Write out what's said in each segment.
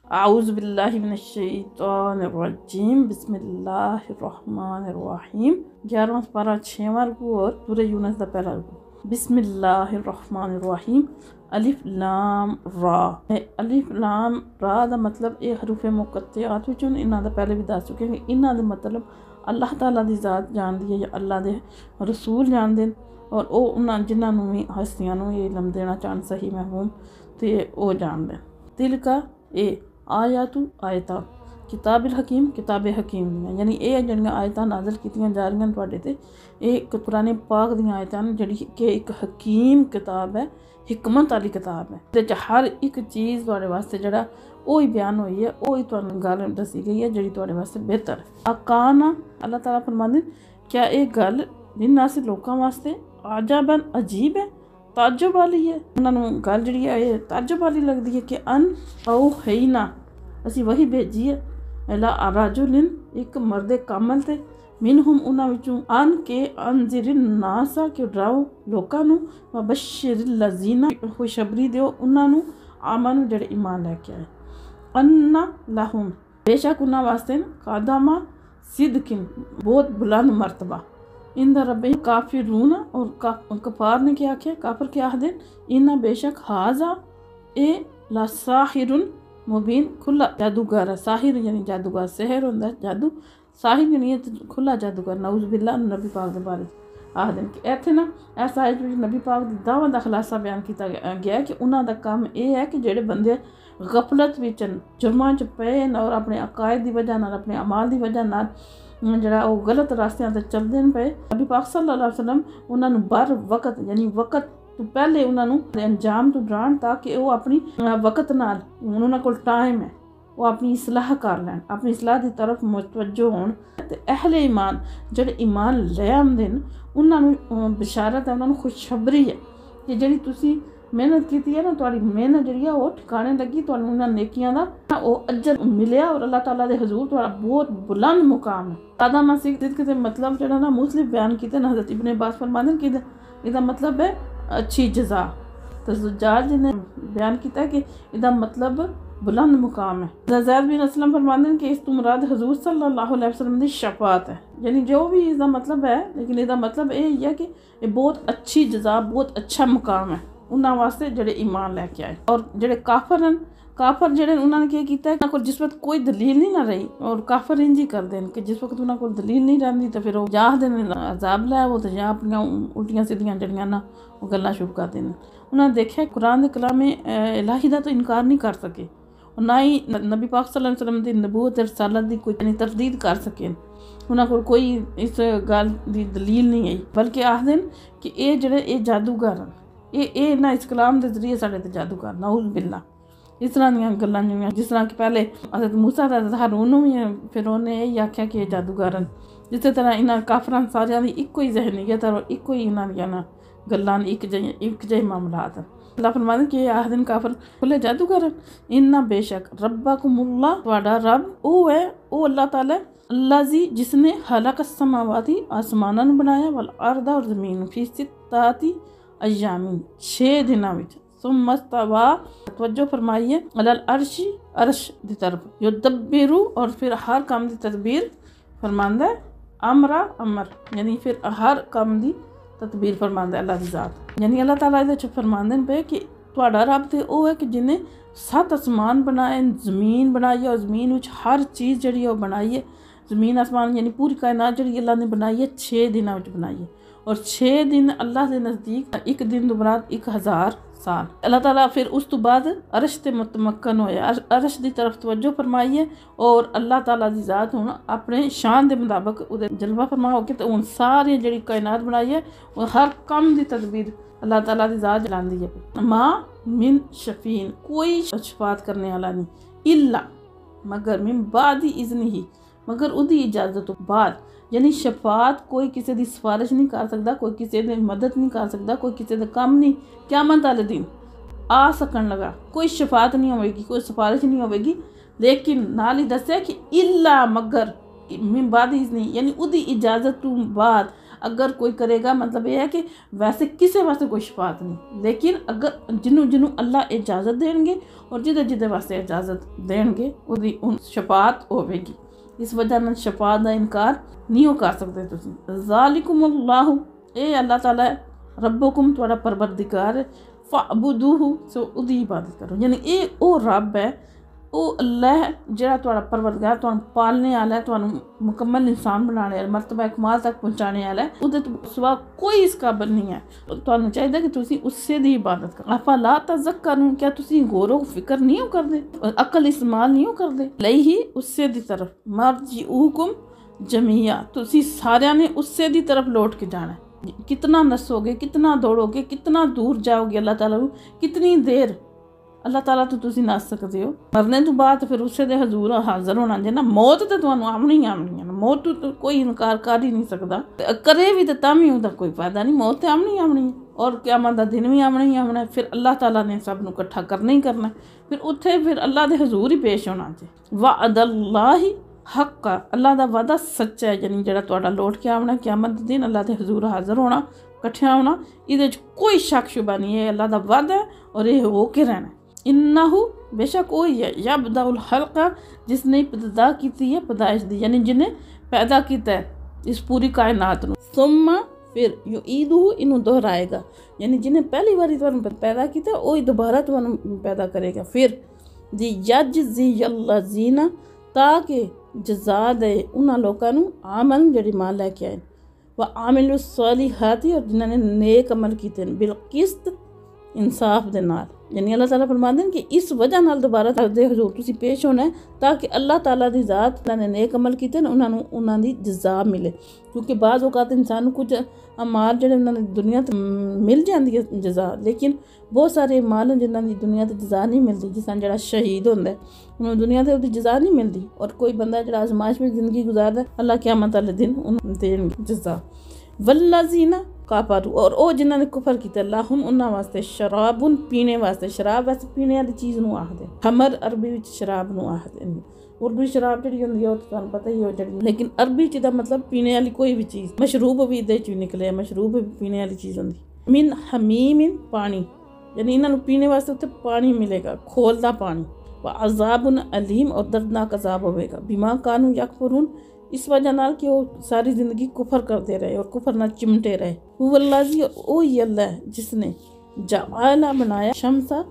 आऊज़ बिल्लाहि मिनश्शैतानिर्रजीम बिस्मिल्लाहिर्रहमानिर्रहीम 11वां पारा 6वां रुकू और सूरह यूनुस दा पहला रुकू। बिस्मिल्लाहिर्रहमानिर्रहीम अलिफ लाम रा। अलिफ लाम रा दा मतलब ये हरूफ मुकत्तिआत विचों इन्हां दा पहले भी दस चुके हैं। इन्हां दे मतलब अल्लाह ताला दी ज़ात जानदी है या अल्लाह दे रसूल जानदे न और वो उन्हां जिन्हां नूं भी हस्तियां नूं ये इल्म देना चाहन सही महफूम ते वो जानदे। तिल का ए आयातु आयता किताबिल हकीम किताब हकीम दियां यानी ये जड़ियाँ आयतां नाज़िल कीतियां जा रही तुहाडे ते एक कुरान पाक दियां आयतां जिहड़ी कि एक हकीम किताब है, हिकमत वाली किताब है। ते हर एक चीज़ तुहाडे वास्ते जड़ा ओही बयान हुई है, ओही तुहानूं गल दसी गई है जिहड़ी तुहाडे वास्ते बेहतर है। अकाना अल्लाह ताला फरमांदे क्या ये गल लिन्नास लोकां वास्ते आजाबन अजीब है, ताजुब वाली है। उन्होंने गल जी है ताजुब वाली लगती है कि अन औ है ना असी वही भेजी है अला राजुलिन एक मर्द कामल थे मिनहुम उन्हां विचों अन के अनजिरिन नासा के डराओ लोकां नूं व बशिरिल लजीना खुशखबरी दिओ उन्हां नूं आमन जिहड़े ईमान लैके आए। अन्ना लहुम बेशक उन्हां वास्ते कादामा सिद्किन बहुत बुलंद मर्तबा इंदा रब्बे काफिरून और कफार ने क्या आख्या काफर क्या आखदे इन्ना बेशक हाजा ए ला साहिरुन मुबीन खुला जादूगर है। साहिर यानी जादूगर, सहर होंदा जादू, साहिर यानी खुला जादूगर। नऊज़ बिल्लाह नबी पाक दे बारे आखदे कि इत्थे ना ऐसा है कि नबी पाक दी दावा दा खुलासा बयान किया गया कि उन्हां दा काम ये है कि जेड़े बंदे गफलत विच जुर्मां च पे और अपने अकायद की वजह नाल अपने अमाल की वजह नाल जड़ा वो गलत रास्तियां ते चलदे न पे नबी पाक सल्लल्लाहु अलैहि वसल्लम उन्हां नूं बर वक्त यानी वक्त तो पहले उन्हां नूं अंजाम तो डाण ताकि वो अपनी वक्त नाल उन्हां कोल टाइम है वो अपनी इसलाह कर लैन, अपनी इसलाह की तरफ मुतवज्जो होण। ते अहले ईमान जेड़े ईमान ले आंदे न उन्हां नूं बिशारत है, उन्हां नूं खुशखबरी है कि जेड़ी तुसी मेहनत की है ना तुहाडी मेहनत जी है वो ठिकाने लगी, तुहानूं उन्हां नेकियां दा वो अजर मिलिया और अल्लाह ताला दे हजूर तुहाडा बहुत बुलंद मुकाम है। आदा मसीह के मतलब जड़ा ना मुस्लिम बयान किते ना हज़रत इब्ने अब्बास फरमाते कि इसदा मतलब है अच्छी जज़ा। तो ज़ुज्जाज ने बयान किया कि इसदा मतलब बुलंद मुकाम है। ज़ैद बिन असलम फरमाते कि इस तो मुराद हजूर सल्लल्लाहु अलैहि वसल्लम की शफात है, यानी जो भी इसका मतलब है, लेकिन इसका मतलब ये है कि ये बहुत अच्छी जज़ा बहुत अच्छा मुकाम है उन्हां वास्ते जेड़े ईमान लैके आए। और जेड़े काफर हैं काफर जेड़े उन्होंने क्या किया है को जिस वक्त कोई दलील नहीं ना रही और काफर इंज ही करते हैं कि जिस वक्त उन्होंने को दलील नहीं रही तो फिर वो या अजाब लै वो तो या अपनी उल्टियां सीधियां जड़ियां ना वो गल्लां शुरू कर दें। उन्होंने देखा कुरान के कलामे इलाही का तो इनकार नहीं कर सके और ना ही नबी पाक सल्लल्लाहु अलैहि वसल्लम की नबूवत रसालत की कोई तरदीद कर सके। उन्होंने को कोई इस गल की दलील नहीं आई, बल्कि आखदे कि ये जेड़े ये जादूगर ये ना इस कलाम के जरिए साढ़े ते जादूगर नऊज़ बिल्लाह इस तरह दी गल्लां जिवें जिस तरह कि पहले हज़रत मूसा दा हारून भी फिर उन्हें यही आख्या कि जादूगर हैं। जिस तरह इन्हां काफरां सारियां दी इक्को ही ज़हनीयत और इक्को ही इन्हां दियां ना गल्लां एक जे मामलात हैं। अल्लाह फरमाते कि आखदे काफर खुले जादूगर हैं। इन्ना बेशक रब्बकुमुल्लाह तुहाडा रब वो है वो अल्लाह ताला अल्लाज़ी जिसने हलक समावाती आसमानां नूं बनाया वल अर्दा और ज़मीन फी सित्ताती अय्यामिन 6 दिनां विच सुम्मस्तवा तवज्जो फरमाइए अलल अर्शी अर्श की तरफ जो दब्बिरू और फिर हर काम की तदबीर फरमांदा है अमरा अमर यानी फिर हर काम की तदबीर फरमांदा अल्लाह की ज़ात यानी अल्लाह ताला इहदे च फरमांदे पे कि तुहाडा रब ते वो है कि जिन्हें 7 आसमान बनाए ज़मीन बनाई और ज़मीन विच हर चीज़ जिहड़ी है बनाई है ज़मीन आसमान यानी पूरी कायनात जिहड़ी अल्लाह ने बनाई है 6 दिनां विच बनाई है और 6 दिन अल्लाह के नज़दीक एक दिन तो मुराद 1000 साल। अल्लाह ताला फिर उस तो बाद अरश ते मुतमक्कन होया अरश की तरफ तवज्जो फरमाई है और अल्लाह ताला की ज़ात हुण अपने शान के मुताबिक उहदे जलवा फरमा हो के तो हुण सारी जिहड़ी कायनात बनाई है और हर काम की तदबीर अल्लाह ताला की ज़ात चलांदी है। मां मिन शफीन कोई शफात करने वाला नहीं इल्ला मगर मिन बादी इज़्नी ही मगर उहदी इजाज़त तो बाद यानी शफात कोई किसी की सिफारिश नहीं कर सकता, कोई किसी की मदद नहीं कर सकता, कोई किसी का काम नहीं क़यामत वाले दिन आ सकन लगा कोई शफात नहीं होगी कोई सिफारिश नहीं होगी। लेकिन नाल ही दस्या कि इल्ला मगर मिन बाद इज़्नी यानी उहदी इजाज़त तो बाद अगर कोई करेगा मतलब ये है कि वैसे किसी वास्ते कोई शफात नहीं, लेकिन अगर जिन्हों अल्लाह इजाज़त देंगे और जिदे वास्ते इजाज़त देंगे उदी उन शफात होगी। इस वजह नाल शफात का इनकार नहीं कर सकते तुसीं। ज़ालिकुमुल्लाहु, ए अल्लाह ताला है, रब्बुकुम तुहाड़ा परवरदिगार है, फ़अबुदूहु सो उदी इबादत करो। यानी ये ओ रब है, ओ अल्लाह है जिहड़ा तुहाड़ा परवरदिगार, तुहानूं पालने आला है, तुहानूं मुकम्मल इंसान बनाने वाला, मर्तबा कमाल तक पहुँचाने वाला है। उहदे तो सिवा कोई इस काबिल नहीं है। तुहानूं चाहिए कि तुसीं उससे दी इबादत करो। आपा ला तज़क्करून, क्या तुसीं गौरो फिक्र नहीं हो करदे, अकल इस्तेमाल नहीं हो करदे। लई ही उससे दी तरफ मरजिउकुम जमीया, तुसीं सारियां ने उससे दी तरफ लौट के जाना है। कितना नसोगे, कितना दौड़ोगे, कितना दूर जाओगे अल्लाह ताला को, कितनी देर अल्लाह ताला तो तुसीं नस सकते हो। मरने तो बाद फिर उससे दे हजूर हाजिर होना जे ना। मौत तो तुहानूं आमनी आमनी है, मौत तो कोई इनकार कर ही नहीं सकता, करे भी तो तां भी उसदा कोई फायदा नहीं। मौत तो आमनी आमनी है और क़यामत दा दिन भी आमना ही आमना है। फिर अल्लाह ताला ने सब नूं इकट्ठा करना ही करना है। फिर उत्थे फिर अल्लाह दे हजूर ही पेश होना जे। वअदल्लाहि हक्का, अल्लाह दा वादा सच्चा है, यानी जिहड़ा तुहाडा लौट के आना क़यामत दे दिन अल्लाह दे हजूर हाजिर होना, इकट्ठे होना, इहदे च कोई शक शुबा नहीं है। अल्लाह दा वादा है और ये हो के रहना। इन्नहु, बेशक वो ही है, यब्दउल खल्क़, जिसने इब्तिदा की है पैदाइश दी, यानी जिन्हें पैदा किया है इस पूरी कायनात नूं। सुम्मा, फिर युईदुहु, इनू दोहराएगा, यानी जिन्हें पहली बारी तुहानूं पैदा किया वही दोबारा तुहानूं पैदा करेगा। फिर जी यजज़ियल्लज़ीना, ताकि जज़ा दे उन्हां लोकां नूं आमन जिहड़े ईमान लैके आए, व आमिलुस्सालिहाती, और जिन्होंने नेक अमल किए बिलकिस्त, इंसाफ दे नाल। यानी अल्लाह ताला फरमाते हैं कि इस वजह नाल दोबारा दे हजूर तुसीं पेश होना है, ताकि अल्लाह ताला दी ज़ात ने नेक अमल किए उन्होंने दी जज़ा मिले। क्योंकि बाज़ औकात इंसान कुछ अमाल जिहड़े उन्होंने दुनिया ते मिल जाती है जज़ा, लेकिन बहुत सारे अमाल जिन्हों की दुनिया ते जज़ा नहीं मिलती। जिस तरह जिहड़ा शहीद होंदा है उन्होंने दुनिया ते उसदी जज़ा नहीं मिलती, और कोई बंदा जिहड़ा आज़माइश में ज़िंदगी गुजारदा है अल्लाह क़यामत वाले दिन उन्हें देंगे जज़ा। वल्लज़ीना काफरू, और ओ जिन्होंने कुफर किया, लाहुम उन्हां वास्ते शराबुन, पीने वास्ते। शराब वैसे पीने वाली चीज़ नूं आखदे, खमर अरबी विच शराब नूं आखदे। उर्दू शराब जिहड़ी हुंदी है ओह तुहानूं पता ही हो जिहड़ी, लेकिन अरबी च दा मतलब पीने वाली कोई भी चीज़। मशरूब भी इहदे च निकले, मशरूब भी पीने वाली चीज़ हुंदी। मिन हमीमिन, पानी, यानी इन्हां नूं पीने वास्ते उत्थे पानी मिलेगा, खोलदा पानी। व अज़ाबुन अलीम, और दर्दनाक अज़ाब होवेगा। बिमा कानू यकफुरून, इस वजह नाल कि वो सारी ज़िंदगी कुफर करते रहे और कुफर नाल चिमटे रहे। हुवल्लाज़ी, ओ ही अल्लाह है जिसने जआला बनाया शमसा,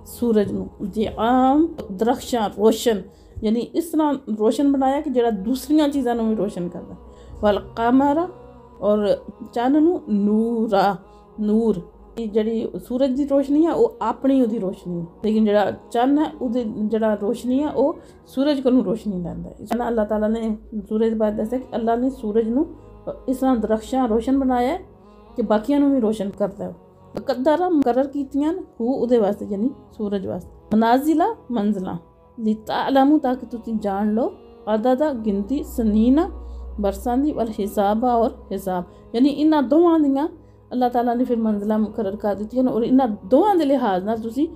सूरज नूं, जिआम, दरख्शां रोशन, यानी इस तरह रोशन बनाया कि जिहड़ा दूसरियां चीज़ां नूं भी रोशन करदा। वल कमरा, और चन्न नूं नूरा, नूर, जिहड़ी सूरज की रोशनी है वो अपनी उहदी रोशनी है, लेकिन जिहड़ा चन्न है उहदी जिहड़ा रोशनी है वो सूरज कोलों रोशनी लैंदा है। इस अल्लाह ताला ने सूरज बारे दस्सिया कि अल्लाह ने सूरज नूं इस तरह दरख्शां रोशन बनाया है कि बाकियां नूं भी रोशन करता है। कद्दरा मुकर्रर कीतियां हू उहदे वास्ते, यानी सूरज वास्ते। मनाजिला, मंजिलां, लितालमू, ताकि तुसीं जान लो, अददा, गिनती, सनीना, बरसां दी, वल हिसाबा, और हिसाब, यानी इन्हां दोवां दियां अल्लाह ताला ने फिर मंजिलां मुकर्रर कर दी हैं। और इन्हां दोवां दे लिहाज नाल तुसीं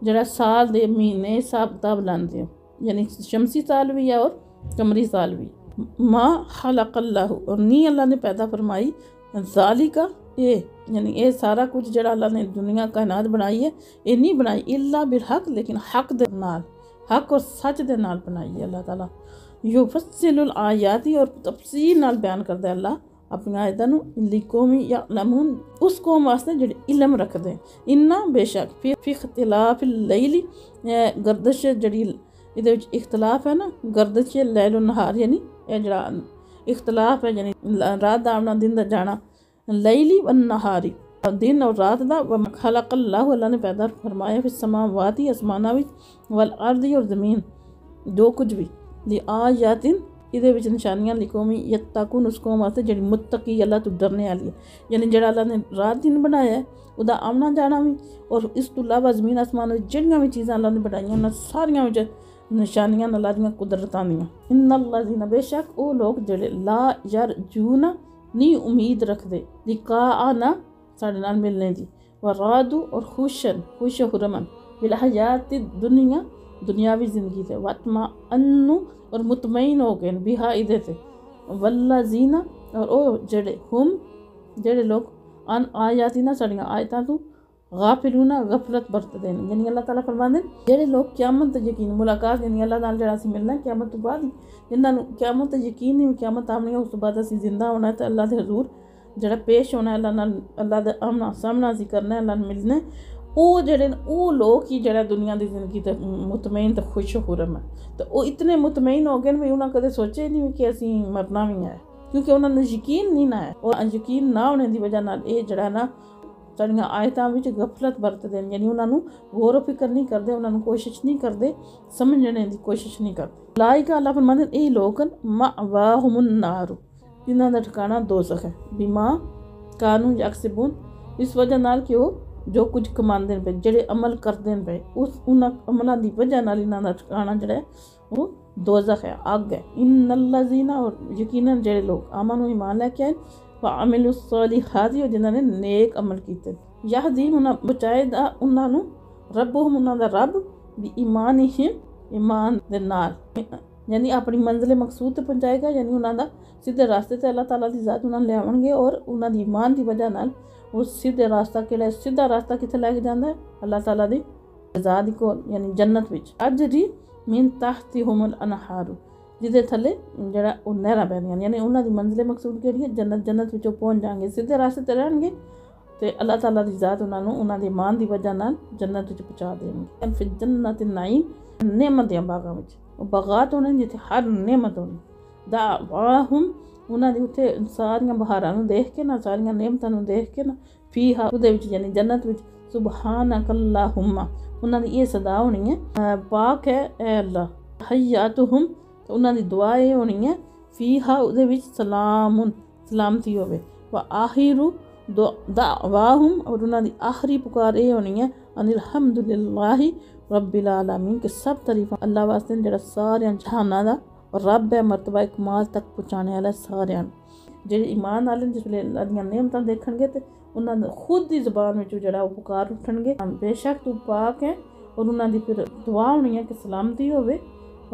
जिहड़ा साल दे महीने हिसाब किताब लांदे हो, यानी शमसी साल भी है और कमरी साल भी। मा खलक़ल्लाहु, और नी अल्लाह ने पैदा फरमाई, ज़ालिका, ये यानी ये सारा कुछ जिहड़ा अल्लाह ने दुनिया कायनात बनाई है, ये नहीं बनाई इल्ला बिल हक, लेकिन हक दे नाल, हक और सच दे नाल बनाई है अल्लाह ताला। युफस्सिलुल आयाती, और तफसील नाल बयान करदा है अल्लाह अपनी आयतां नूं, लिकौमी यअलमून, उस कौम वास्ते जिहड़े इल्म रखदे। इन्ना बेशक फी इख्तिलाफिल लैली, गर्दिश जिहड़ी इहदे विच इख्तिलाफ है ना, गर्दिश लैल नहार, यानी ये जिहड़ा इख्तिलाफ है यानी रात दा आना दिन दा जाना। लैली व नहारी, दिन और रात दा। व खलक़ल्लाहु, अल्लाह ने पैदा फरमाया, फिर समावाती, आसमाना विच, वल अर्दी, और ज़मीन, जो कुछ भी। ली आयातिन, इहदे विच निशानियां, लिकौमी यत्तकून, उस कौम वास्ते जिहड़ी मुत्तकी अल्लाह तो डरने वाली है। यानी जिहड़ा अल्लाह ने रात दिन बनाया है उहदा आमना जाना भी, और इस तो इलावा ज़मीन आसमान विच जिहड़ियां भी चीज़ां अल्लाह ने बनाईयां उन्हां सारियां विच निशानियां अल्लाह दियां कुदरतां दियां। इन्नल्लज़ीना, बेशक वो लोग जिहड़े ला यरजूना, नहीं उम्मीद रखदे, लिक़ाअना, साडे नाल मिलने दी, व रादू, और खुश हुरमन, बिल हयाति दुनिया, दुनियावी ज़िंदगी से, वतमा अन्नु, और मुतमईन हो गए बिहा इहदे ते। वल्लज़ीना, और ओ जिहड़े हुम जेड़े लोग अन आयाती ना साड़ियां आयतां तू गाफिलूना गफलत बरतदे ने। यानी अल्लाह ताला फरमांदे जेड़े लोग क़यामत ते यकीन मुलाकात यानी अल्लाह नाल जेड़ा असीं मिलना क़यामत तो बाद जिन्हां नूं क़यामत ते यकीन नहीं क़यामत आनी उस तो बाद असीं जिंदा होना ते अल्लाह दे हजूर जेड़ा पेश होना अल्लाह नाल अल्लाह दे आमना सामना असीं करना अल्लाह नाल मिलना ओह जेड़े ओह लोग ही जेड़ा दुनिया दी जिंदगी ते मुतमईन ते खुश खुरम है। तो वो इतने मुतमईन हो गए भी उन्हें कदे सोचे नहीं कि असीं मरना भी है क्योंकि उन्होंने यकीन नहीं ना है। और यकीन ना होने की वजह नाल ये जड़ा ना साड़ियां आयतां विच गफलत बरतदे ने। यानी उन्होंने गौर फिक्र नहीं करते उन्होंने कोशिश नहीं करते समझने की कोशिश नहीं करते। लाइका अल्लाह फरमांदे ये लोग मावाहुमुन नार जिन्हां दा ठिकाना दोज़ख है। बिमा कानू यकसिबून इस वजह नाल कि वो जो कुछ कमांदे पे जेड़े अमल करते पे उस उन्हां अमलों की वजह नाल इन्हां दा ठिकाना जेड़ा है वो दोज़ख है अग है। इन्नल्लज़ीना और यकीनन जेड़े लोग आमनू ईमान लैके आए वामिलुस्सॉलिहात जिन्हां ने नेक अमल कीते यहदी उन्हां बचाएगा उन्होंने रब्बुहुम उन्हां दा रब भी ईमानिहिम ईमान दे नाल यानी अपनी मंजिल मकसूद तक पहुँचाएगा। यानी उन्हां दा सीधे रास्ते ते अल्लाह ताला दी ज़ात उन्हां ले आवणगे और उन्हां दी ईमान की वजह नाल वो सीधे रास्ता केड़ा सीधा रास्ता कित्थे लैके जांदा है अल्लाह ताला दी रज़ा दी कोल यानी जन्नत विच। अजरी मिन तहतिहुमुल अनहार जिदे थले जड़ा वो नहरां बहदियां यानी उन्हां दी मंजिल मकसूद केड़ी है जन्नत। जन्नत विचों पहुँच जाएंगे सीधे रास्ते ते रहणगे ते अल्लाह ताला दी ज़ात उन्होंने उन्हां दी ईमान की वजह नाल जन्नत विच पहुँचा देंगे। फिर जन्नत नाईम नेमत दियां बागां विच बागात होने जिथे हर नेमत होनी दावाहुम उन्हां दी उत्थे सारियां बहारां नूं देख के ना सारियां नेमतां नूं देख के ना फीहा उहदे विच यानी जन्नत विच सुबहानकल्लाहुम्मा उन्हां दी ये सदा होनी है पाक है ए अल्लाह। हय्यातुहुम तो उन्हां दी दुआ ये होनी है फीहा उहदे विच सलामुन सलामती होवे व आखिरु दावाहुम और उन्हां दी आखिरी पुकार ये होनी है अनिलहम्दुलिल्लाहि रब्बिल आलमीन के सब तारीफ अल्लाह वास्ते जेड़ा सारे जहानां दा रब है मरतबा कमाल तक पहुँचाने वाला सारे जेड़े ईमान आले जिसले अल्लाह दियां नेमतां देखणगे ते उन्हां दी खुद दी ज़बान विचों जेड़ा वो पुकार उठणगे बेशक तू पाक है। और उन्हां दी फिर दुआ होनी है कि सलामती होवे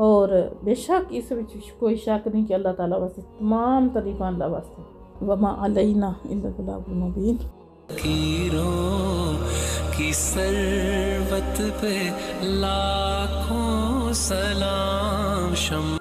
और बेशक इस विच कोई शक नहीं कि अल्लाह ताला वास्ते तमाम तारीफां अल्लाह वास्ते वमा अलैना इल्ला बलागुल मुबीन। की सरवत पे लाखों सलाम।